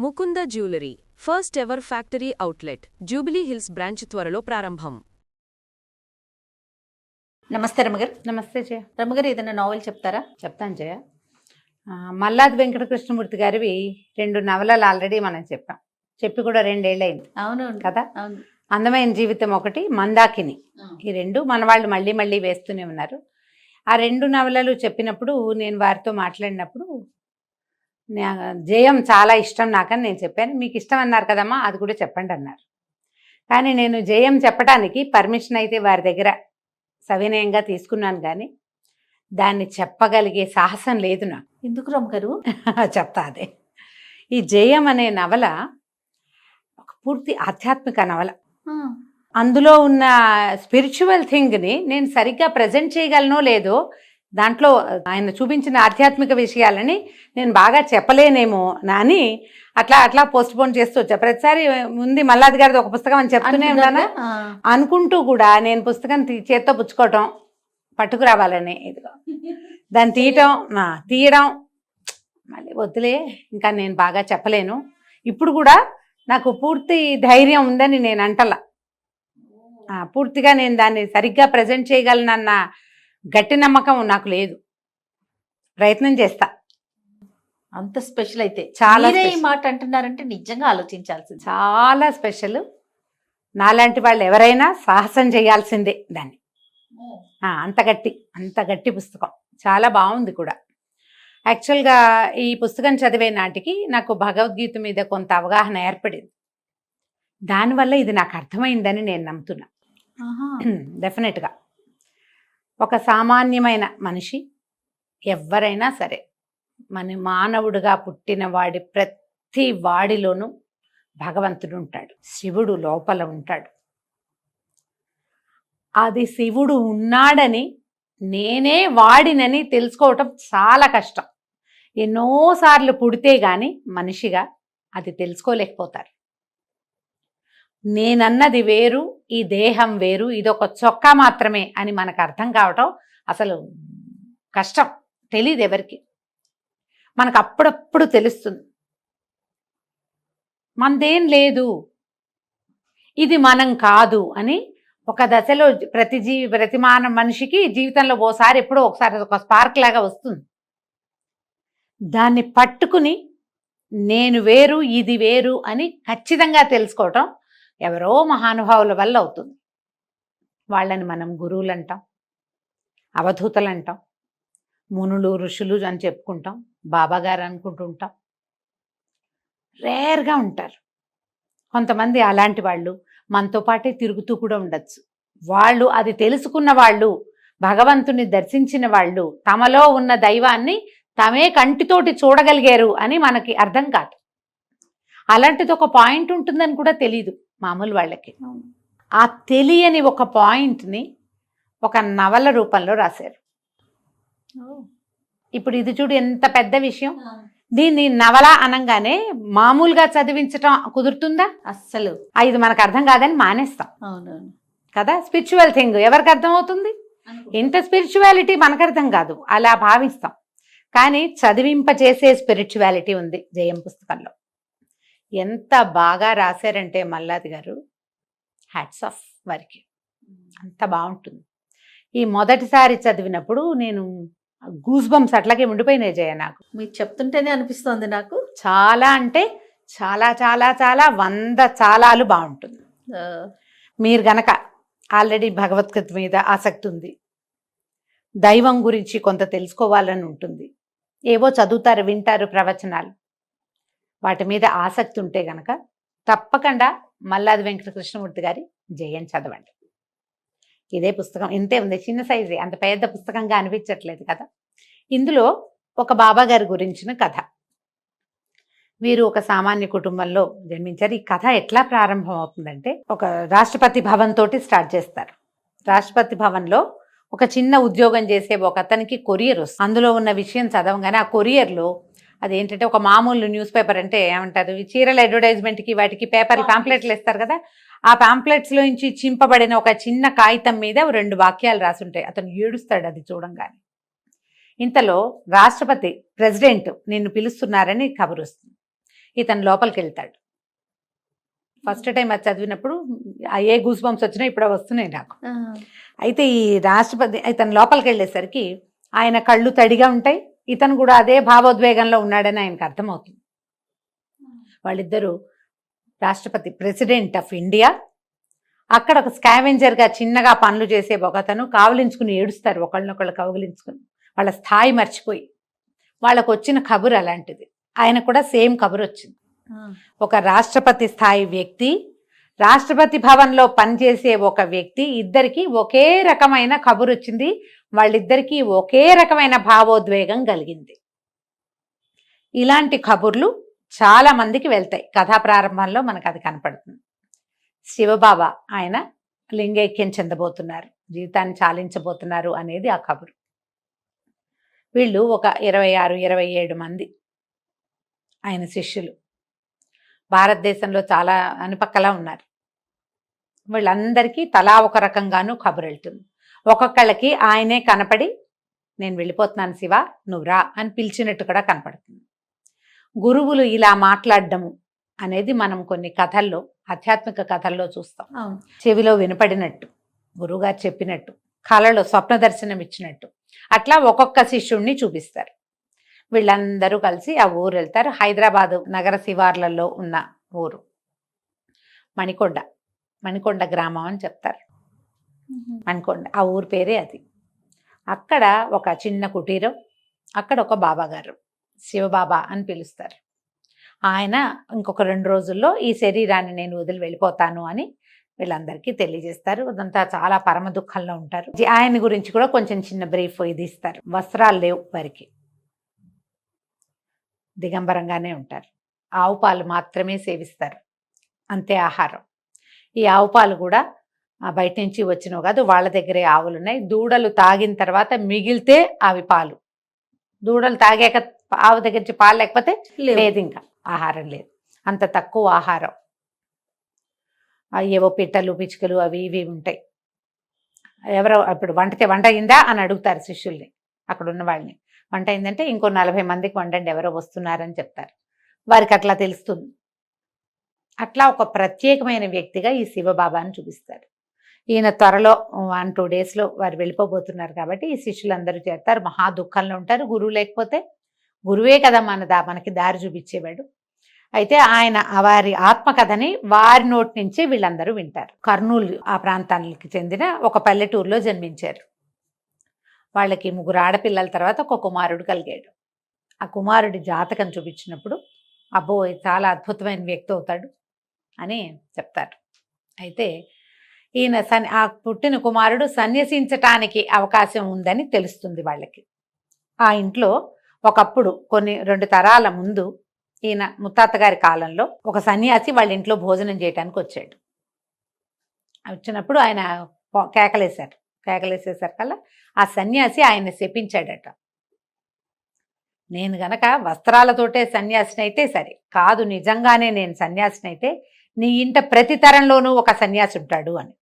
Mukunda jewellery first ever factory outlet jubilee hills branch త్వరలో ప్రారంభం. నమస్తే రమగారు. నమస్తే జయ. రమగారు, ఏదైనా నావెల్ చెప్తారా? చెప్తాను జయ. మల్లాది వెంకటకృష్ణమూర్తి గారివి 2 నవలలు ఆల్రెడీ మనం చెప్పి కూడా 2 ఏళ్ళైంది. అవును కదా. అవును. అందమైన జీవితం ఒకటి, మందాకిని, ఈ 2 మన వాళ్ళు మళ్ళీ మళ్ళీ వేస్తూనే ఉన్నారు. ఆ 2 నవలలు చెప్పినప్పుడు నేను వారితో మాట్లాడినప్పుడు జయం చాలా ఇష్టం నాకని నేను చెప్పాను. మీకు ఇష్టం అన్నారు కదమ్మా, అది కూడా చెప్పండి అన్నారు. కానీ నేను జయం చెప్పడానికి పర్మిషన్ అయితే వారి దగ్గర సవినయంగా తీసుకున్నాను, కానీ దాన్ని చెప్పగలిగే సాహసం లేదు నాకు. ఎందుకు రమగారు? చెప్తా. అదే, ఈ జయం అనే నవల ఒక పూర్తి ఆధ్యాత్మిక నవల. అందులో ఉన్న స్పిరిచువల్ థింగ్ని నేను సరిగ్గా ప్రజెంట్ చేయగలనో లేదో, దాంట్లో ఆయన చూపించిన ఆధ్యాత్మిక విషయాలని నేను బాగా చెప్పలేనేమో అని అట్లా పోస్ట్ పోన్ చేస్తూ వచ్చా. ప్రతిసారి ముందు మల్లాది గారిది ఒక పుస్తకం అని చెప్తూనే ఉన్నాను. అనుకుంటూ కూడా నేను పుస్తకం చేత్తో పుచ్చుకోవటం, పట్టుకురావాలని, ఇదిగో దాన్ని తీయడం మళ్ళీ వద్దులే, ఇంకా నేను బాగా చెప్పలేను. ఇప్పుడు కూడా నాకు పూర్తి ధైర్యం ఉందని నేను అంటలా. పూర్తిగా నేను దాన్ని సరిగ్గా ప్రజెంట్ చేయగలనన్న గట్టి నమ్మకం నాకు లేదు. ప్రయత్నం చేస్తా. అంత స్పెషల్ అయితే చాలా ఈ మాట అంటున్నారంటే నిజంగా ఆలోచించాల్సింది. చాలా స్పెషల్. నాలాంటి వాళ్ళు ఎవరైనా సాహసం చేయాల్సిందే దాన్ని. అంత గట్టి పుస్తకం. చాలా బాగుంది కూడా. యాక్చువల్గా ఈ పుస్తకం చదివే నాటికి నాకు భగవద్గీత మీద కొంత అవగాహన ఏర్పడింది. దానివల్ల ఇది నాకు అర్థమైందని నేను నమ్ముతున్నా. డెఫినెట్గా ఒక సామాన్యమైన మనిషి ఎవరైనా సరే, మన మానవుడిగా పుట్టిన వాడి ప్రతి వాడిలోనూ భగవంతుడు ఉంటాడు. శివుడు లోపల ఉంటాడు. అది శివుడు ఉన్నాడని, నేనే వాడినని తెలుసుకోవటం చాలా కష్టం. ఎన్నోసార్లు పుడితే గాని మనిషిగా అది తెలుసుకోలేకపోతారు. నేనన్నది వేరు, ఈ దేహం వేరు, ఇదొక చొక్కా మాత్రమే అని మనకు అర్థం కావటం అసలు కష్టం. తెలీదు ఎవరికి. మనకు అప్పుడప్పుడు తెలుస్తుంది మనదేం లేదు, ఇది మనం కాదు అని. ఒక దశలో ప్రతి మనిషికి జీవితంలో ఎప్పుడో ఒకసారి ఒక స్పార్క్ లాగా వస్తుంది. దాన్ని పట్టుకుని నేను వేరు, ఇది వేరు అని ఖచ్చితంగా తెలుసుకోవటం ఎవరో మహానుభావుల వల్ల అవుతుంది. వాళ్ళని మనం గురువులు అంటాం, అవధూతలు అంటాం, మునులు ఋషులు అని చెప్పుకుంటాం, బాబాగారు అనుకుంటూ ఉంటాం. రేర్గా ఉంటారు కొంతమంది. అలాంటి వాళ్ళు మనతో పాటే తిరుగుతూ కూడా ఉండొచ్చు. వాళ్ళు అది తెలుసుకున్న వాళ్ళు, భగవంతుని దర్శించిన వాళ్ళు, తమలో ఉన్న దైవాన్ని తమే కంటితోటి చూడగలిగారు అని మనకి అర్థం కాదు. అలాంటిది ఒక పాయింట్ ఉంటుందని కూడా తెలీదు మామూలు వాళ్ళకి. ఆ తెలియని ఒక పాయింట్ని ఒక నవల రూపంలో రాశారు. ఇప్పుడు ఇది చూడు, ఎంత పెద్ద విషయం. దీన్ని నవల అనంగానే మామూలుగా చదివించటం కుదురుతుందా? అస్సలు. ఇది మనకు అర్థం కాదని మానేస్తాం. అవునవును కదా. స్పిరిచువల్ థింగ్ ఎవరికి అర్థం అవుతుంది? ఇంత స్పిరిచువాలిటీ మనకు అర్థం కాదు, అలా భావిస్తాం. కానీ చదివింపచేసే స్పిరిచువాలిటీ ఉంది జయం పుస్తకంలో. ఎంత బాగా రాశారంటే మల్లాది గారు, హ్యాట్స్ ఆఫ్ వారికి. అంత బాగుంటుంది. ఈ మొదటిసారి చదివినప్పుడు నేను గూస్ బంప్స్ అట్లాగే ఉండిపోయినాయి జయ. నాకు మీరు చెప్తుంటేనే అనిపిస్తోంది నాకు. చాలా అంటే చాలా చాలా చాలా 100 చాలాలు బాగుంటుంది. మీరు గనక ఆల్రెడీ భగవద్గీత మీద ఆసక్తి ఉంది, దైవం గురించి కొంత తెలుసుకోవాలని ఉంటుంది, ఏవో చదువుతారు, వింటారు ప్రవచనాలు, వాటి మీద ఆసక్తి ఉంటే గనక తప్పకుండా మల్లాది వెంకటకృష్ణమూర్తి గారి జయం చదవండి. ఇదే పుస్తకం ఇంతే ఉంది, చిన్న సైజే, అంత పెద్ద పుస్తకంగా అనిపించట్లేదు కదా. ఇందులో ఒక బాబా గారి గురించిన కథ. వీరు ఒక సామాన్య కుటుంబంలో జన్మించారు. ఈ కథ ఎట్లా ప్రారంభం అవుతుందంటే, ఒక రాష్ట్రపతి భవన్ తోటి స్టార్ట్ చేస్తారు. రాష్ట్రపతి భవన్లో ఒక చిన్న ఉద్యోగం చేసే ఒక అతనికి కొరియర్ వస్తుంది. అందులో ఉన్న విషయం చదవగానే ఆ కొరియర్లో అదేంటంటే, ఒక మామూలు న్యూస్ పేపర్ అంటే ఏమంటారు, చీరల అడ్వర్టైజ్మెంట్కి వాటికి పేపర్లు పాంప్లెట్లు ఇస్తారు కదా, ఆ పాంప్లెట్స్లో నుంచి చింపబడిన ఒక చిన్న కాగితం మీద 2 వాక్యాలు రాసుంటాయి. అతను ఏడుస్తాడు అది చూడంగానే. ఇంతలో రాష్ట్రపతి, ప్రెసిడెంట్ నిన్ను పిలుస్తున్నారని కబురు వస్తుంది. ఇతను లోపలికి వెళ్తాడు. ఫస్ట్ టైం అది చదివినప్పుడు ఏ గూస్ బంప్స్ వచ్చినా ఇప్పుడు వస్తున్నాయి నాకు. అయితే ఈ రాష్ట్రపతి ఇతను లోపలికి వెళ్ళేసరికి ఆయన కళ్ళు తడిగా ఉంటాయి, ఇతను కూడా అదే భావోద్వేగంలో ఉన్నాడని ఆయనకు అర్థమవుతుంది. వాళ్ళిద్దరూ రాష్ట్రపతి, ప్రెసిడెంట్ ఆఫ్ ఇండియా, అక్కడ ఒక స్కావెంజర్గా చిన్నగా పనులు చేసే ఒకతను కావలించుకుని ఏడుస్తారు, ఒకళ్ళనొకళ్ళు కౌగిలించుకుని, వాళ్ళ స్థాయి మర్చిపోయి. వాళ్ళకు వచ్చిన కబురు అలాంటిది, ఆయన కూడా సేమ్ కబురు వచ్చింది. ఒక రాష్ట్రపతి స్థాయి వ్యక్తి, రాష్ట్రపతి భవన్లో పనిచేసే ఒక వ్యక్తి, ఇద్దరికి ఒకే రకమైన కబురు వచ్చింది, వాళ్ళిద్దరికీ ఒకే రకమైన భావోద్వేగం కలిగింది. ఇలాంటి కబుర్లు చాలా మందికి వెళ్తాయి. కథా ప్రారంభంలో మనకు అది కనపడుతుంది. శివబాబా ఆయన లింగైక్యం చెందబోతున్నారు, జీవితాన్ని చాలించబోతున్నారు అనేది ఆ కబురు. వీళ్ళు ఒక 26-27 మంది ఆయన శిష్యులు భారతదేశంలో చాలా అనిపక్కలా ఉన్నారు. వీళ్ళందరికీ తలా ఒక రకంగానూ కబురు వెళ్తుంది. ఒక్కొక్కళ్ళకి ఆయనే కనపడి నేను వెళ్ళిపోతున్నాను శివ నువ్వు రా అని పిలిచినట్టు కూడా కనపడుతుంది. గురువులు ఇలా మాట్లాడడము అనేది మనం కొన్ని కథల్లో, ఆధ్యాత్మిక కథల్లో చూస్తాం. చెవిలో వినపడినట్టు, గురువుగారు చెప్పినట్టు, కళలో స్వప్న దర్శనం ఇచ్చినట్టు, అట్లా ఒక్కొక్క శిష్యుణ్ణి చూపిస్తారు. వీళ్ళందరూ కలిసి ఆ ఊరు వెళ్తారు. హైదరాబాదు నగర శివార్లలో ఉన్న ఊరు మణికొండ గ్రామం అని చెప్తారు. మణికొండ ఆ ఊరు పేరే అది. అక్కడ ఒక చిన్న కుటీరం, అక్కడ ఒక బాబాగారు శివబాబా అని పిలుస్తారు. ఆయన ఇంకొక 2 రోజుల్లో ఈ శరీరాన్ని నేను వదిలి వెళ్ళిపోతాను అని వీళ్ళందరికీ తెలియజేస్తారు. అదంతా చాలా పరమ దుఃఖంలో ఉంటారు. ఆయన గురించి కూడా కొంచెం చిన్న బ్రీఫ్ ఇది ఇస్తారు. వస్త్రాలు లేవు వారికి, దిగంబరంగానే ఉంటారు. ఆవు పాలు మాత్రమే సేవిస్తారు, అంతే ఆహారం. ఈ ఆవు పాలు కూడా బయట నుంచి వచ్చినవి కాదు, వాళ్ళ దగ్గరే ఆవులు ఉన్నాయి. దూడలు తాగిన తర్వాత మిగిలితే అవి పాలు, దూడలు తాగాక ఆవు దగ్గర నుంచి పాలు లేకపోతే లేదు, ఇంకా ఆహారం లేదు, అంత తక్కువ ఆహారం. ఏవో పిట్టలు పిచ్చుకలు అవి ఇవి ఉంటాయి. ఎవరో ఇప్పుడు వంట అయిందా అని అడుగుతారు శిష్యుల్ని, అక్కడ ఉన్న వాళ్ళని. వంట అయిందంటే ఇంకో 40 మందికి వండండి, ఎవరో వస్తున్నారని చెప్తారు. వారికి అట్లా తెలుస్తుంది. అట్లా ఒక ప్రత్యేకమైన వ్యక్తిగా ఈ శివబాబాని చూపిస్తారు. ఈయన త్వరలో 1-2 డేస్లో వారు వెళ్ళిపోబోతున్నారు కాబట్టి ఈ శిష్యులందరూ చేస్తారు. మహా దుఃఖంలో ఉంటారు. గురువు లేకపోతే, గురువే కదా మనకి దారి చూపించేవాడు. అయితే ఆయన వారి ఆత్మకథని వారి నోటి నుంచి వీళ్ళందరూ వింటారు. కర్నూలు ఆ ప్రాంతానికి చెందిన ఒక పల్లెటూరులో జన్మించారు. వాళ్ళకి 3 ఆడపిల్లల తర్వాత ఒక కుమారుడు కలిగాడు. ఆ కుమారుడి జాతకం చూపించినప్పుడు అబ్బో చాలా అద్భుతమైన వ్యక్తి అవుతాడు అని చెప్తారు. అయితే ఈయన ఆ పుట్టిన కుమారుడు సన్యసించటానికి అవకాశం ఉందని తెలుస్తుంది వాళ్ళకి. ఆ ఇంట్లో ఒకప్పుడు 2 తరాల ముందు ఈయన ముత్తాత గారి కాలంలో ఒక సన్యాసి వాళ్ళ ఇంట్లో భోజనం చేయడానికి వచ్చాడు. వచ్చినప్పుడు ఆయన కేకలేసేసరికల్లా ఆ సన్యాసి ఆయన శపించాడట. నేను గనక వస్త్రాలతోటే సన్యాసిని అయితే సరే, కాదు నిజంగానే నేను సన్యాసిని అయితే నీ ఇంట ప్రతి తరంలోనూ ఒక సన్యాసి ఉంటాడు అని.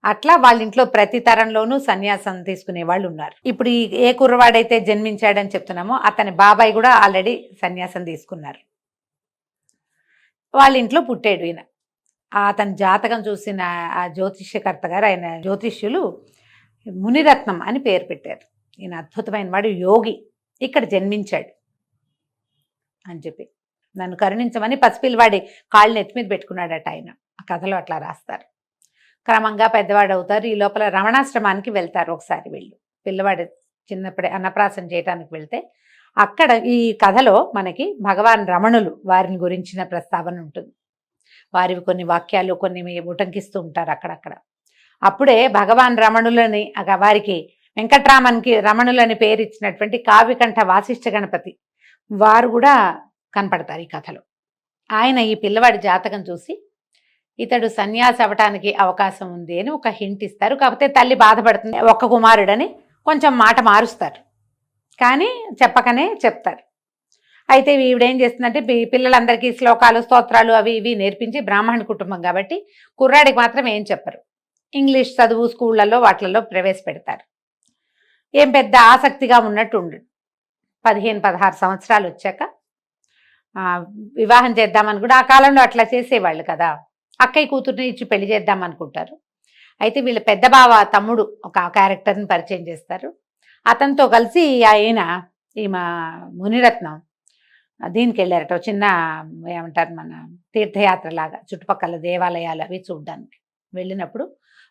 అట్లా వాళ్ళ ఇంట్లో ప్రతి తరంలోనూ సన్యాసం తీసుకునే వాళ్ళు ఉన్నారు. ఇప్పుడు ఏ కుర్రవాడైతే జన్మించాడని చెప్తున్నామో అతని బాబాయ్ కూడా ఆల్రెడీ సన్యాసం తీసుకున్నారు. వాళ్ళ ఇంట్లో పుట్టాడు ఈయన. అతని జాతకం చూసిన ఆ జ్యోతిష్యకర్త గారు, ఆయన జ్యోతిష్యులు మునిరత్నం అని పేరు పెట్టారు. ఈయన అద్భుతమైన వాడు, యోగి, ఇక్కడ జన్మించాడు అని చెప్పి నన్ను కరుణించమని పసిపిల్లవాడి కాళ్ళని ఎత్తి మీద పెట్టుకున్నాడట ఆయన. ఆ కథలో అట్లా రాస్తారు. క్రమంగా పెద్దవాడు అవుతారు. ఈ లోపల రమణాశ్రమానికి వెళ్తారు ఒకసారి వీళ్ళు. పిల్లవాడు చిన్నప్పుడే అన్నప్రాసన చేయడానికి వెళ్తే అక్కడ ఈ కథలో మనకి భగవాన్ రమణులు వారిని గురించిన ప్రస్తావన ఉంటుంది. వారివి కొన్ని వాక్యాలు కొన్ని ఉటంకిస్తూ ఉంటారు అక్కడక్కడ. అప్పుడే భగవాన్ రమణులని, వారికి వెంకట్రామన్కి రమణులని పేరు ఇచ్చినటువంటి కావ్యకంఠ వాసిష్ఠ గణపతి వారు కూడా కనపడతారు ఈ కథలో. ఆయన ఈ పిల్లవాడి జాతకం చూసి ఇతడు సన్యాసి అవ్వటానికి అవకాశం ఉంది అని ఒక హింట్ ఇస్తారు. కాకపోతే తల్లి బాధపడుతుంది, ఒక్క కుమారుడని కొంచెం మాట మారుస్తారు, కానీ చెప్పకనే చెప్తారు. అయితే ఈవిడేం చేస్తుందంటే పిల్లలందరికీ శ్లోకాలు స్తోత్రాలు అవి ఇవి నేర్పించి, బ్రాహ్మణ కుటుంబం కాబట్టి కుర్రాడికి మాత్రం ఏం చెప్పరు. ఇంగ్లీష్ చదువు స్కూళ్ళల్లో వాటిల్లో ప్రవేశపెడతారు. ఏం పెద్ద ఆసక్తిగా ఉన్నట్టు ఉండడు. 15-16 సంవత్సరాలు వచ్చాక వివాహం చేద్దామని కూడా ఆ కాలంలో అట్లా చేసేవాళ్ళు కదా. అక్కయ్య కూతుర్ని ఇచ్చి పెళ్లి చేద్దాం అనుకుంటారు. అయితే వీళ్ళ పెద్ద బావ తమ్ముడు ఒక క్యారెక్టర్ని పరిచయం చేస్తారు. అతనితో కలిసి ఆయన ఈమె మునిరత్నం దీనికి వెళ్ళారట, చిన్న ఏమంటారు మన తీర్థయాత్ర లాగా చుట్టుపక్కల దేవాలయాలు అవి చూడడానికి వెళ్ళినప్పుడు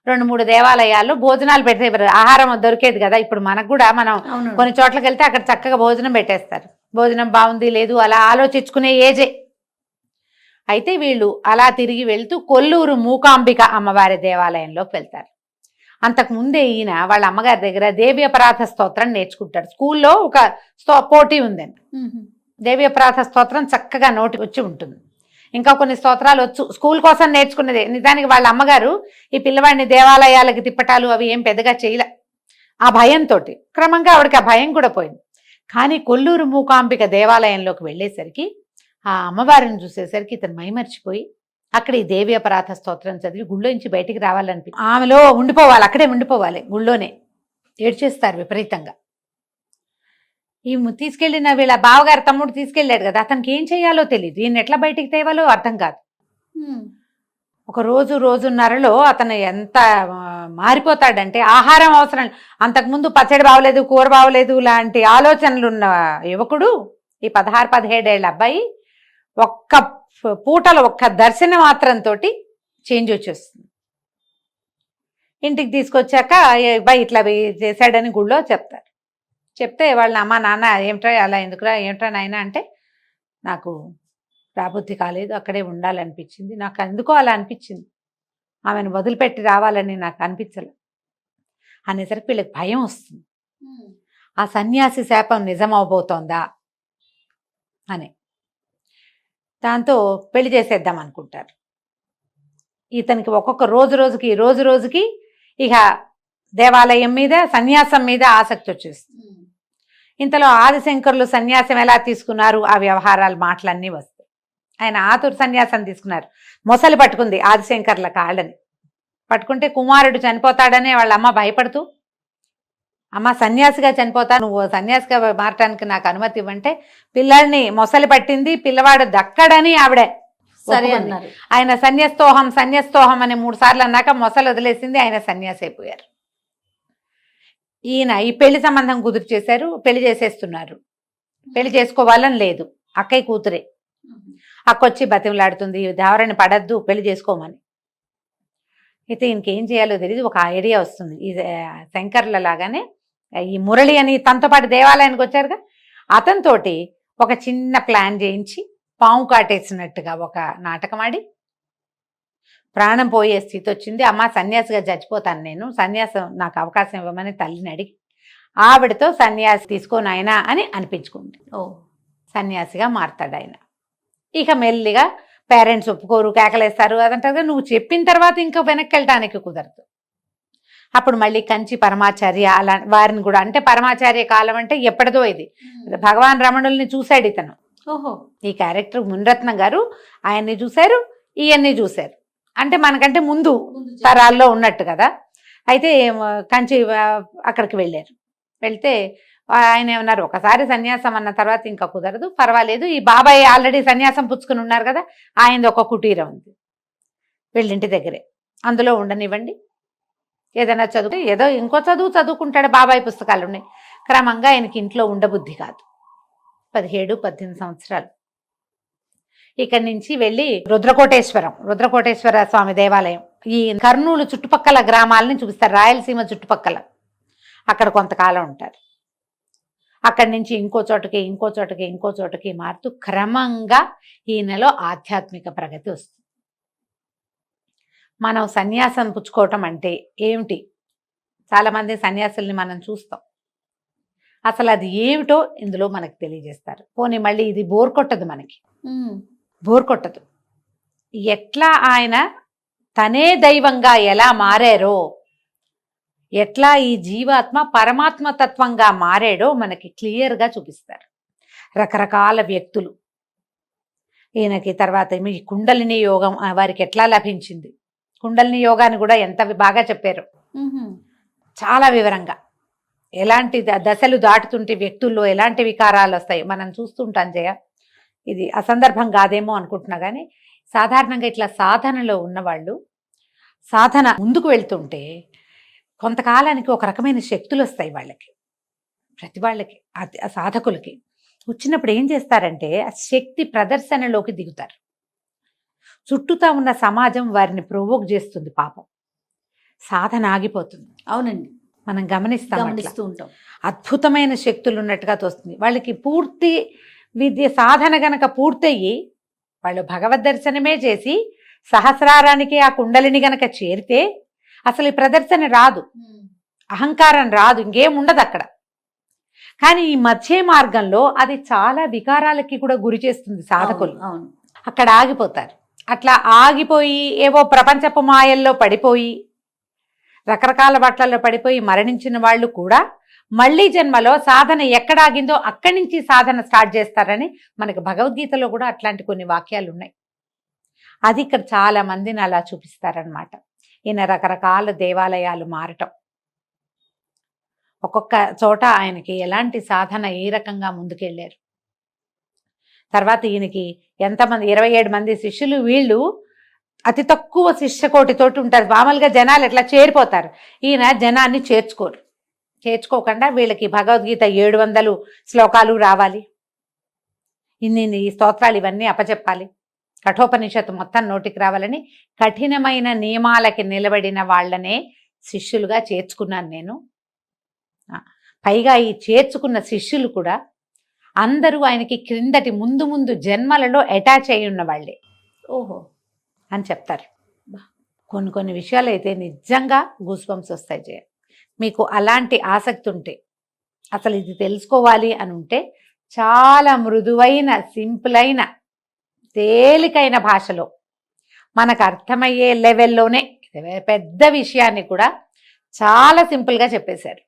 2-3 దేవాలయాల్లో భోజనాలు పెడితే ఆహారం దొరికేది కదా. ఇప్పుడు మనకు కూడా మనం అవును. కొన్ని చోట్లకి వెళ్తే అక్కడ చక్కగా భోజనం పెట్టేస్తారు. భోజనం బాగుంది లేదు అలా ఆలోచించుకునే ఏజే. అయితే వీళ్ళు అలా తిరిగి వెళ్తూ కొల్లూరు మూకాంబిక అమ్మవారి దేవాలయంలోకి వెళ్తారు. అంతకుముందే ఈయన వాళ్ళ అమ్మగారి దగ్గర దేవి అపరాధ స్తోత్రం నేర్చుకుంటాడు. స్కూల్లో ఒక పోటీ ఉందండి. దేవి అపరాధ స్తోత్రం చక్కగా నోటికి వచ్చి ఉంటుంది. ఇంకా కొన్ని స్తోత్రాలు వచ్చు, స్కూల్ కోసం నేర్చుకున్నదే. నిజానికి వాళ్ళ అమ్మగారు ఈ పిల్లవాడిని దేవాలయాలకి తిప్పటాలు అవి ఏం పెద్దగా చేయలే. ఆ భయంతో క్రమంగా ఆవిడకి ఆ భయం కూడా పోయింది. కానీ కొల్లూరు మూకాంబిక దేవాలయంలోకి వెళ్ళేసరికి ఆ అమ్మవారిని చూసేసరికి ఇతను మైమర్చిపోయి అక్కడ ఈ దేవి అపరాధ స్తోత్రం చదివి గుళ్ళో నుంచి బయటికి రావాలనిపి ఆమెలో ఉండిపోవాలి, అక్కడే ఉండిపోవాలి, గుళ్ళోనే ఏడ్చేస్తారు విపరీతంగా. ఈ తీసుకెళ్ళిన వీళ్ళ బావగారు తమ్ముడు తీసుకెళ్ళాడు కదా, అతనికి ఏం చేయాలో తెలియదు, ఈయన ఎట్లా బయటికి తేవాలో అర్థం కాదు. ఒక రోజున్నరలో అతను ఎంత మారిపోతాడంటే ఆహారం అవసరం. అంతకుముందు పచ్చడి బాగలేదు, కూర బాగలేదు లాంటి ఆలోచనలు ఉన్న యువకుడు, ఈ 16-17 ఏళ్ళ అబ్బాయి ఒక్క పూటలో ఒక్క దర్శనం మాత్రంతో చేంజ్ వచ్చేస్తుంది. ఇంటికి తీసుకొచ్చాక అబ్బాయి ఇట్లా చేశాడని గుళ్ళో చెప్తారు. చెప్తే వాళ్ళ అమ్మ నాన్న ఏమిట్రా అలా ఎందుకురా, ఏమిట్రా నాయన అంటే, నాకు రాబుద్ధి కాలేదు, అక్కడే ఉండాలనిపించింది, నాకు ఎందుకో అలా అనిపించింది, ఆమెను వదిలిపెట్టి రావాలని నాకు అనిపించలే అనేసరికి వీళ్ళకి భయం వస్తుంది. ఆ సన్యాసి శాపం నిజం అవబోతోందా అని దాంతో పెళ్లి చేసేద్దాం అనుకుంటారు. ఇతనికి ఒక్కొక్క రోజుకి ఇక దేవాలయం మీద సన్యాసం మీద ఆసక్తి వచ్చేస్తుంది. ఇంతలో ఆదిశంకరులు సన్యాసం ఎలా తీసుకున్నారు ఆ వ్యవహారాలు మాటలన్నీ వస్తాయి. ఆయన ఆతురు సన్యాసం తీసుకున్నారు. మొసలి పట్టుకుంది ఆదిశంకర్ల కాళ్ళని, పట్టుకుంటే కుమారుడు చనిపోతాడనే వాళ్ళ అమ్మ భయపడుతూ, అమ్మ సన్యాసిగా చనిపోతా, నువ్వు సన్యాసిగా మారటానికి నాకు అనుమతి ఇవ్వంటే పిల్లల్ని మొసలి పట్టింది, పిల్లవాడు దక్కడని ఆవిడ సరే అన్నారు. ఆయన సన్యాస్తోహం అని 3 సార్లు అన్నాక మొసలు వదిలేసింది, ఆయన సన్యాసి అయిపోయారు. ఈయన ఈ పెళ్లి సంబంధం కుదురు చేశారు, పెళ్లి చేసేస్తున్నారు. పెళ్లి చేసుకోవాలని లేదు, అక్కయ్య కూతురే. అక్కొచ్చి బతిమలాడుతుంది, దావరని పడద్దు పెళ్లి చేసుకోమని. అయితే ఇంకేం చేయాలో తెలియదు, ఒక ఐడియా వస్తుంది. ఈ శంకర్ల లాగానే ఈ మురళి అని తనతో పాటు దేవాలయానికి వచ్చారుగా, అతనితోటి ఒక చిన్న ప్లాన్ చేయించి పాము కాటేసినట్టుగా ఒక నాటకం ఆడి ప్రాణం పోయే స్థితి వచ్చింది. అమ్మ సన్యాసిగా చచ్చిపోతాను నేను, సన్యాసం నాకు అవకాశం ఇవ్వమని తల్లిని అడిగి ఆవిడతో సన్యాసి తీసుకోను ఆయన అని అనిపించుకుంది. సన్యాసిగా మారతాడు ఆయన. ఇక మెల్లిగా పేరెంట్స్ ఒప్పుకోరు, కేకలేస్తారు, అదంటారు. నువ్వు చెప్పిన తర్వాత ఇంకా వెనక్కి వెళ్ళటానికి కుదరదు. అప్పుడు మళ్ళీ కంచి పరమాచార్య అలా వారిని కూడా, అంటే పరమాచార్య కాలం అంటే ఎప్పటిదో ఇది, భగవాన్ రమణుల్ని చూశాడు ఇతను. ఓహో, ఈ క్యారెక్టర్ మునిరత్నం గారు ఆయన్ని చూశారు, ఈయన్ని చూశారు. అంటే మనకంటే ముందు తరాల్లో ఉన్నట్టు కదా. అయితే కంచి అక్కడికి వెళ్ళారు. వెళ్తే ఆయన ఏమన్నారు, ఒకసారి సన్యాసం అన్న తర్వాత ఇంకా కుదరదు, పర్వాలేదు, ఈ బాబాయ్ ఆల్రెడీ సన్యాసం పుచ్చుకుని ఉన్నారు కదా, ఆయనది ఒక కుటీరం ఉంది వీళ్ళింటి దగ్గరే, అందులో ఉండనివ్వండి, ఏదైనా చదువు, ఏదో ఇంకో చదువుకుంటాడు, బాబాయ్ పుస్తకాలు ఉన్నాయి. క్రమంగా ఆయనకి ఇంట్లో ఉండబుద్ధి కాదు. 17-18 సంవత్సరాలు ఇక్కడి నుంచి వెళ్ళి రుద్రకోటేశ్వర స్వామి దేవాలయం, ఈ కర్నూలు చుట్టుపక్కల గ్రామాలని చూపిస్తారు, రాయలసీమ చుట్టుపక్కల. అక్కడ కొంతకాలం ఉంటారు. అక్కడి నుంచి ఇంకో చోటకి మారుతూ క్రమంగా ఈయనలో ఆధ్యాత్మిక ప్రగతి వస్తుంది. మనం సన్యాసం పుచ్చుకోవటం అంటే ఏమిటి, చాలామంది సన్యాసుల్ని మనం చూస్తాం, అసలు అది ఏమిటో ఇందులో మనకు తెలియజేస్తారు. పోనీ మళ్ళీ ఇది బోర్ కొట్టదు. ఎట్లా ఆయన తనే దైవంగా ఎలా మారారో, ఎట్లా ఈ జీవాత్మ పరమాత్మ తత్వంగా మారాడో మనకి క్లియర్గా చూపిస్తారు. రకరకాల వ్యక్తులు, ఈయనకి తర్వాత ఈ కుండలిని యోగం వారికి ఎట్లా లభించింది, కుండలిని యోగాన్ని కూడా ఎంత బాగా చెప్పారు, చాలా వివరంగా. ఎలాంటి దశలు దాటుతుంటే వ్యక్తుల్లో ఎలాంటి వికారాలు వస్తాయి మనం చూస్తుంటాం జయ. ఇది అసందర్భం కాదేమో అనుకుంటున్నా కానీ సాధారణంగా ఇట్లా సాధనలో ఉన్నవాళ్ళు సాధన ముందుకు వెళ్తుంటే కొంతకాలానికి ఒక రకమైన శక్తులు వస్తాయి వాళ్ళకి, ప్రతి వాళ్ళకి, ఆ సాధకులకి వచ్చినప్పుడు ఏం చేస్తారంటే ఆ శక్తి ప్రదర్శనలోకి దిగుతారు. చుట్టూతా ఉన్న సమాజం వారిని ప్రొవోక్ చేస్తుంది, పాపం సాధన ఆగిపోతుంది. అవునండి, మనం గమనిస్తూ ఉంటాం. అద్భుతమైన శక్తులు ఉన్నట్టుగా తోస్తుంది వాళ్ళకి. పూర్తి విద్య సాధన గనక పూర్తయ్యి వాళ్ళు భగవద్ దర్శనమే చేసి సహస్రారానికి ఆ కుండలిని గనక చేరితే అసలు ఈ ప్రదర్శన రాదు, అహంకారం రాదు, ఇంకేం ఉండదు అక్కడ. కానీ ఈ మధ్య మార్గంలో అది చాలా వికారాలకి కూడా గురి చేస్తుంది సాధకులు. అవును, అక్కడ ఆగిపోతారు. అట్లా ఆగిపోయి ఏవో ప్రపంచపు మాయల్లో పడిపోయి రకరకాల బట్టల్లో పడిపోయి మరణించిన వాళ్ళు కూడా మళ్ళీ జన్మలో సాధన ఎక్కడ ఆగిందో అక్కడి నుంచి సాధన స్టార్ట్ చేస్తారని మనకు భగవద్గీతలో కూడా అట్లాంటి కొన్ని వాక్యాలు ఉన్నాయి. అది ఇక్కడ చాలా మందిని అలా చూపిస్తారనమాట. ఈయన రకరకాల దేవాలయాలు మారటం, ఒక్కొక్క చోట ఆయనకి ఎలాంటి సాధన ఏ రకంగా ముందుకెళ్ళారు. తర్వాత ఈయనకి ఎంతమంది 27 మంది శిష్యులు. వీళ్ళు అతి తక్కువ శిష్యకోటితోటి ఉంటారు. మామూలుగా జనాలు ఎట్లా చేరిపోతారు, ఈయన జనాన్ని చేర్చుకోకుండా వీళ్ళకి భగవద్గీత 700 శ్లోకాలు రావాలి, ఇన్ని స్తోత్రాలు ఇవన్నీ అప్పచెప్పాలి, కఠోపనిషత్తు మొత్తం నోటికి రావాలని కఠినమైన నియమాలకి నిలబడిన వాళ్ళనే శిష్యులుగా చేర్చుకున్నాను నేను. పైగా ఈ చేర్చుకున్న శిష్యులు కూడా అందరూ ఆయనకి క్రిందటి ముందు జన్మలలో అటాచ్ అయి ఉన్న వాళ్ళే. ఓహో అని చెప్తారు. కొన్ని విషయాలు అయితే నిజంగా గూస్బంప్స్ వస్తాయి. జయ, మీకు అలాంటి ఆసక్తి ఉంటే, అసలు ఇది తెలుసుకోవాలి అని ఉంటే చాలా మృదువైన, సింపుల్ అయిన, తేలికైన భాషలో మనకు అర్థమయ్యే లెవెల్లోనే పెద్ద విషయాన్ని కూడా చాలా సింపుల్గా చెప్పేశారు.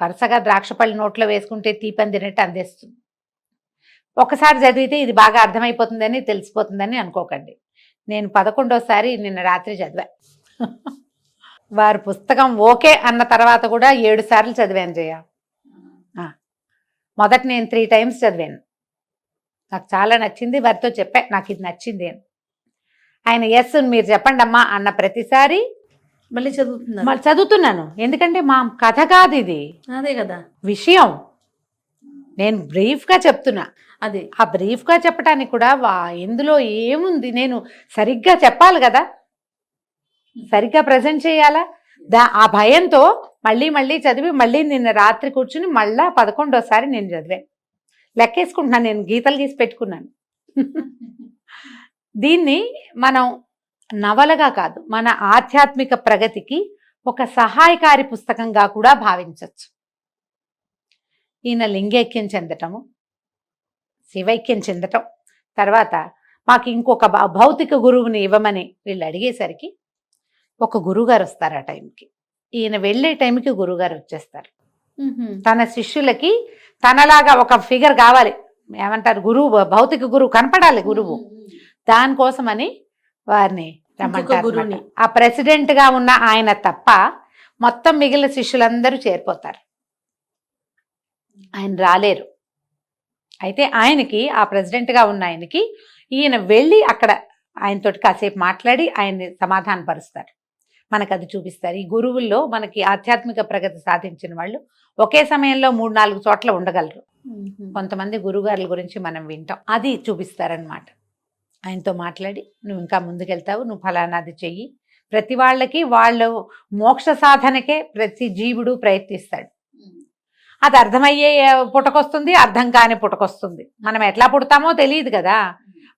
వరుసగా ద్రాక్ష పళ్ళు నోట్లో వేసుకుంటే తీపందినట్టు అందేస్తుంది. ఒకసారి చదివితే ఇది బాగా అర్థమైపోతుందని తెలిసిపోతుందని అనుకోకండి. నేను 11వ నిన్న రాత్రి చదివా. వారి పుస్తకం ఓకే అన్న తర్వాత కూడా 7 సార్లు చదివాను జయ. మొదట నేను 3 times చదివాను. నాకు చాలా నచ్చింది. వారితో చెప్పా నాకు ఇది నచ్చింది అని. ఆయన ఎస్ మీరు చెప్పండి అమ్మా అన్న ప్రతిసారి మళ్ళీ చదువుతున్నాను. ఎందుకంటే మా కథ కాదు ఇది, అదే కదా విషయం. నేను బ్రీఫ్గా చెప్తున్నా. అదే ఆ బ్రీఫ్గా చెప్పడానికి కూడా ఇందులో ఏముంది, నేను సరిగ్గా చెప్పాలి కదా, సరిగ్గా ప్రజెంట్ చేయాలా. ఆ భయంతో మళ్ళీ చదివి మళ్ళీ నిన్న రాత్రి కూర్చుని మళ్ళా 11వ నేను చదివాను. లెక్కేసుకుంటున్నాను, నేను గీతలు గీసి పెట్టుకున్నాను. దీన్ని మనం నవలగా కాదు, మన ఆధ్యాత్మిక ప్రగతికి ఒక సహాయకారి పుస్తకంగా కూడా భావించవచ్చు. ఈయన లింగైక్యం చెందటము, శివైక్యం చెందటం, తర్వాత మాకు ఇంకొక భౌతిక గురువుని ఇవ్వమని వీళ్ళు అడిగేసరికి ఒక గురువుగారు వస్తారు. ఆ టైంకి ఈయన వెళ్ళే టైంకి గురువుగారు వచ్చేస్తారు. తన శిష్యులకి తనలాగా ఒక ఫిగర్ కావాలి, ఏమంటారు గురువు, భౌతిక గురువు కనపడాలి గురువు. దానికోసమని వారిని రమ్మంటారు. ఆ ప్రెసిడెంట్ గా ఉన్న ఆయన తప్ప మొత్తం మిగిలిన శిష్యులందరూ చేరిపోతారు. ఆయన రాలేరు. అయితే ఆయనకి, ఆ ప్రెసిడెంట్ గా ఉన్న ఆయనకి, ఈయన వెళ్ళి అక్కడ ఆయనతోటి కాసేపు మాట్లాడి ఆయన్ని సమాధాన పరుస్తారు. మనకు అది చూపిస్తారు. ఈ గురువుల్లో మనకి ఆధ్యాత్మిక ప్రగతి సాధించిన వాళ్ళు ఒకే సమయంలో 3-4 చోట్ల ఉండగలరు. కొంతమంది గురుగారుల గురించి మనం వింటాం, అది చూపిస్తారనమాట. ఆయనతో మాట్లాడి నువ్వు ఇంకా ముందుకెళ్తావు, నువ్వు ఫలానాది చెయ్యి. ప్రతి వాళ్ళకి వాళ్ళు మోక్ష సాధనకే ప్రతి జీవుడు ప్రయత్నిస్తాడు. అది అర్థమయ్యే పుటకొస్తుంది, అర్థం కాని పుటకొస్తుంది. మనం ఎట్లా పుడతామో తెలియదు కదా.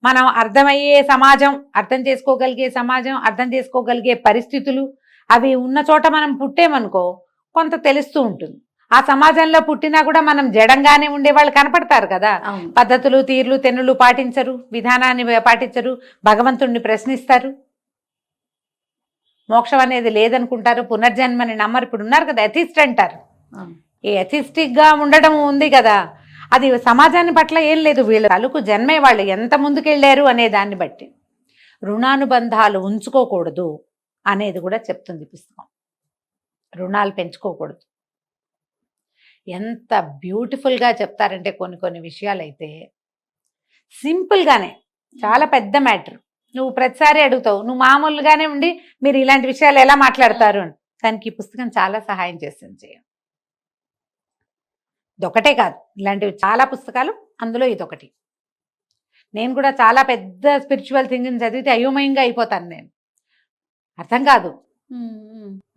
మనం అర్థమయ్యే సమాజం, అర్థం చేసుకోగలిగే సమాజం, అర్థం చేసుకోగలిగే పరిస్థితులు అవి ఉన్న చోట మనం పుట్టేమనుకో కొంత తెలుస్తూ ఉంటుంది. ఆ సమాజంలో పుట్టినా కూడా మనం జడంగానే ఉండేవాళ్ళు కనపడతారు కదా. పద్ధతులు, తీర్లు, తెన్నులు పాటించరు, విధానాన్ని పాటించరు, భగవంతుణ్ణి ప్రశ్నిస్తారు, మోక్షం అనేది లేదనుకుంటారు, పునర్జన్మని నమ్మరు. ఇప్పుడు ఉన్నారు కదా ఎథిస్ట్ అంటారు. ఈ ఎథిస్టిక్ గా ఉండడం ఉంది కదా, అది సమాజాన్ని పట్ల ఏం లేదు. వీళ్ళ తలుకు జన్మే వాళ్ళు ఎంత ముందుకెళ్ళారు అనే దాన్ని బట్టి. రుణానుబంధాలు ఉంచుకోకూడదు అనేది కూడా చెప్తుంది పుస్తకం. రుణాలు పెంచుకోకూడదు. ఎంత బ్యూటిఫుల్గా చెప్తారంటే కొన్ని విషయాలు అయితే సింపుల్గానే, చాలా పెద్ద మ్యాటర్. నువ్వు ప్రతిసారి అడుగుతావు, నువ్వు మామూలుగానే ఉండి మీరు ఇలాంటి విషయాలు ఎలా మాట్లాడతారు అని. దానికి ఈ పుస్తకం చాలా సహాయం చేస్తుంది జయ. ఇదొకటే కాదు, ఇలాంటివి చాలా పుస్తకాలు, అందులో ఇదొకటి. నేను కూడా చాలా పెద్ద స్పిరిచువల్ థింగ్ని చదివితే అయోమయంగా అయిపోతాను నేను, అర్థం కాదు.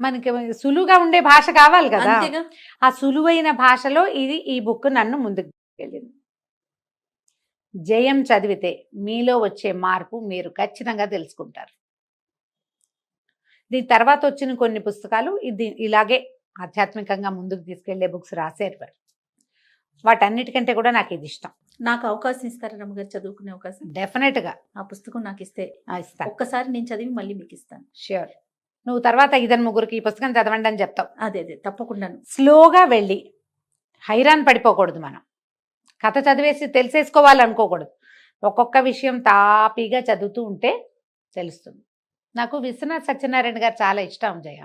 మనకి సులువుగా ఉండే భాష కావాలి కదా, అంతేగా. ఆ సులువైన భాషలో ఈ బుక్ నన్ను ముందుకు వెళ్ళింది. జయం చదివితే మీలో వచ్చే మార్పు మీరు ఖచ్చితంగా తెలుసుకుంటారు. దీని తర్వాత వచ్చిన కొన్ని పుస్తకాలు ఇలాగే ఆధ్యాత్మికంగా ముందుకు తీసుకెళ్లే బుక్స్ రాశారు వారు. వాటన్నిటికంటే కూడా నాకు ఇది ఇష్టం. నాకు అవకాశం ఇస్తారా రమ్మగారు, చదువుకునే అవకాశం? డెఫినెట్గా ఆ పుస్తకం నాకు ఇస్తే ఇస్తాను. ఒక్కసారి నేను చదివి మళ్ళీ మీకు ఇస్తాను. ష్యూర్. నువ్వు తర్వాత 2-3 ఈ పుస్తకం చదవండి అని చెప్తావు. అదే తప్పకుండా. స్లోగా వెళ్ళి హైరాన్ పడిపోకూడదు. మనం కథ చదివేసి తెలిసేసుకోవాలనుకోకూడదు. ఒక్కొక్క విషయం తాపీగా చదువుతూ ఉంటే తెలుస్తుంది. నాకు విశ్వనాథ్ సత్యనారాయణ గారు చాలా ఇష్టం జయ.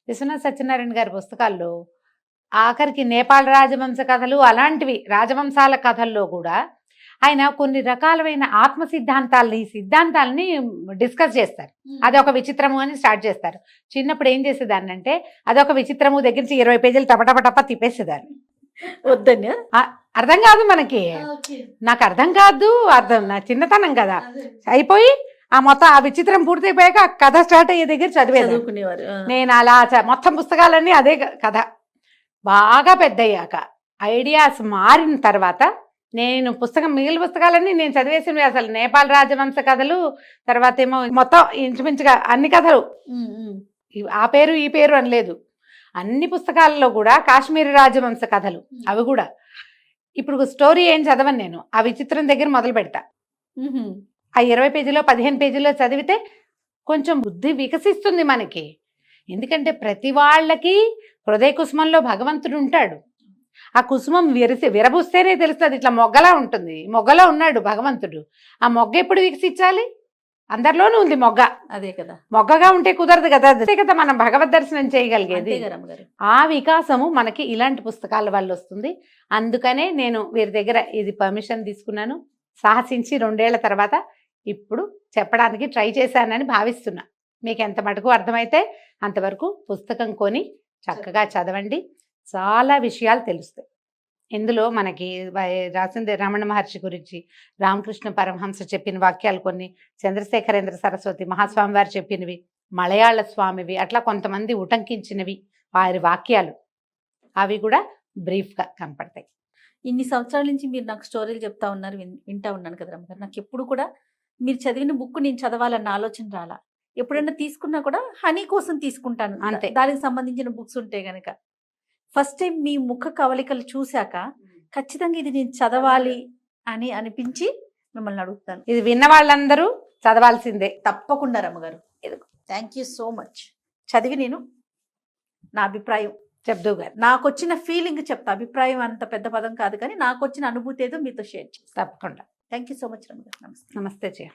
విశ్వనాథ్ సత్యనారాయణ గారి పుస్తకాల్లో ఆఖరికి నేపాల్ రాజవంశ కథలు, అలాంటివి రాజవంశాల కథల్లో కూడా ఆయన కొన్ని రకాలైన ఆత్మ సిద్ధాంతాలని డిస్కస్ చేస్తారు. అదొక విచిత్రము అని స్టార్ట్ చేస్తారు. చిన్నప్పుడు ఏం చేసేదాన్ని అంటే, అదొక విచిత్రము దగ్గర నుంచి 20 పేజీలు టపటపటప తిప్పేసేదాన్ని. వద్దని అర్థం కాదు మనకి, నాకు అర్థం కాదు, నా చిన్నతనం కదా. అయిపోయి మొత్తం ఆ విచిత్రం పూర్తయిపోయాక ఆ కథ స్టార్ట్ అయ్యే దగ్గర చదువుకునేవారు. నేను అలా మొత్తం పుస్తకాలన్నీ అదే కథ. బాగా పెద్దయ్యాక ఐడియాస్ మారిన తర్వాత నేను మిగిలిన పుస్తకాలన్నీ నేను చదివేసినవి. అసలు నేపాల్ రాజవంశ కథలు, తర్వాత ఏమో మొత్తం ఇంచుమించుగా అన్ని కథలు, ఆ పేరు ఈ పేరు అని లేదు, అన్ని పుస్తకాలలో కూడా కాశ్మీరీ రాజవంశ కథలు. అవి కూడా ఇప్పుడు స్టోరీ ఏం చదవను నేను, ఆ విచిత్రం దగ్గర మొదలు పెడతా. ఆ 20 పేజీలో 15 పేజీలో చదివితే కొంచెం బుద్ధి వికసిస్తుంది మనకి. ఎందుకంటే ప్రతి వాళ్ళకి హృదయ కుసుమంలో భగవంతుడు ఉంటాడు. ఆ కుసుమం విరబూస్తేనే తెలుస్తుంది. ఇట్లా మొగ్గలా ఉంటుంది, మొగ్గలా ఉన్నాడు భగవంతుడు. ఆ మొగ్గ ఎప్పుడు వికసించాలి? అందరిలోనూ ఉంది మొగ్గ. అదే కదా, మొగ్గగా ఉంటే కుదరదు కదా. అదే కదా మనం భగవద్ దర్శనం చేయగలిగేది. ఆ వికాసము మనకి ఇలాంటి పుస్తకాల వల్ల వస్తుంది. అందుకనే నేను వీరి దగ్గర ఇది పర్మిషన్ తీసుకున్నాను, సాహసించి 2 ఏళ్ల తర్వాత ఇప్పుడు చెప్పడానికి ట్రై చేశానని భావిస్తున్నా. మీకు ఎంత మటుకు అర్థమైతే అంతవరకు పుస్తకం కొని చక్కగా చదవండి, చాలా విషయాలు తెలుస్తాయి. ఇందులో మనకి రాసింది రమణ మహర్షి గురించి, రామకృష్ణ పరమహంస చెప్పిన వాక్యాలు కొన్ని, చంద్రశేఖరేంద్ర సరస్వతి మహాస్వామి వారు చెప్పినవి, మలయాళ స్వామివి, అట్లా కొంతమంది ఉటంకించినవి వారి వాక్యాలు, అవి కూడా బ్రీఫ్గా కనపడతాయి. ఇన్ని సంవత్సరాల నుంచి మీరు నాకు స్టోరీలు చెప్తా ఉన్నారు, వింటా ఉన్నాను కదా రమ్మగారు. నాకు ఎప్పుడు కూడా మీరు చదివిన బుక్ నేను చదవాలన్న ఆలోచన రాలా. ఎప్పుడైనా తీసుకున్నా కూడా హనీ కోసం తీసుకుంటాను, అంతే. దానికి సంబంధించిన బుక్స్ ఉంటే గనక. ఫస్ట్ టైం మీ ముఖ కవలికలు చూశాక ఖచ్చితంగా ఇది నేను చదవాలి అని అనిపించి మిమ్మల్ని అడుగుతాను. ఇది విన్న వాళ్ళందరూ చదవాల్సిందే. తప్పకుండా రమ్మగారు. Thank you so much. చదివి నేను నా అభిప్రాయం చెప్దు గారు, నాకు వచ్చిన ఫీలింగ్ చెప్తా. అభిప్రాయం అంత పెద్ద పదం కాదు, కానీ నాకు వచ్చిన అనుభూతి ఏదో మీతో షేర్ చేస్తాను. తప్పకుండా. థ్యాంక్ యూ సో మచ్ రమ్మగారు. నమస్తే. నమస్తే జయ.